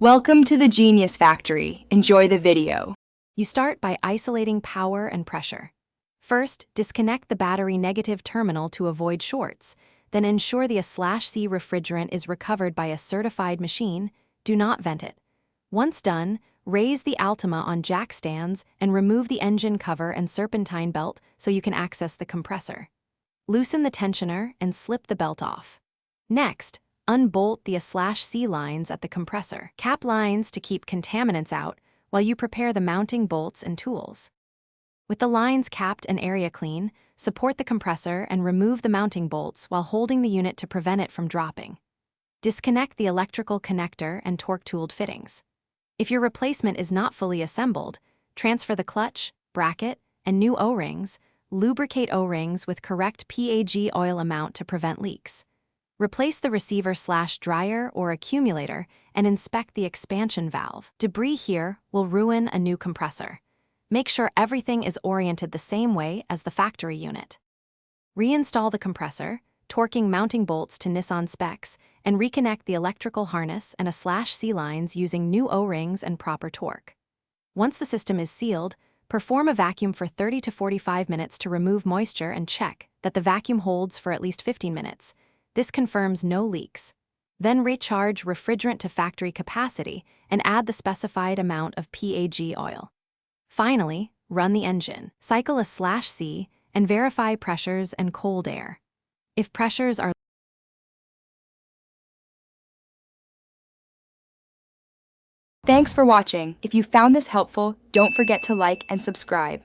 Welcome to the Genius Factory. Enjoy the video. You start by isolating power and pressure. First, disconnect the battery negative terminal to avoid shorts. Then ensure the A/C refrigerant is recovered by a certified machine. Do not vent it. Once done, raise the Altima on jack stands and remove the engine cover and serpentine belt so you can access the compressor. Loosen the tensioner and slip the belt off. Next, unbolt the A/C lines at the compressor. Cap lines to keep contaminants out while you prepare the mounting bolts and tools. With the lines capped and area clean, support the compressor and remove the mounting bolts while holding the unit to prevent it from dropping. Disconnect the electrical connector and torque-tooled fittings. If your replacement is not fully assembled, transfer the clutch, bracket, and new O-rings. Lubricate O-rings with correct PAG oil amount to prevent leaks. Replace the receiver/dryer or accumulator and inspect the expansion valve. Debris here will ruin a new compressor. Make sure everything is oriented the same way as the factory unit. Reinstall the compressor, torquing mounting bolts to Nissan specs, and reconnect the electrical harness and A/C lines using new O-rings and proper torque. Once the system is sealed, perform a vacuum for 30 to 45 minutes to remove moisture and check that the vacuum holds for at least 15 minutes. This confirms no leaks. Then recharge refrigerant to factory capacity and add the specified amount of PAG oil. Finally, run the engine. Cycle A/C and verify pressures and cold air. If pressures are Thanks for watching. If you found this helpful, don't forget to like and subscribe.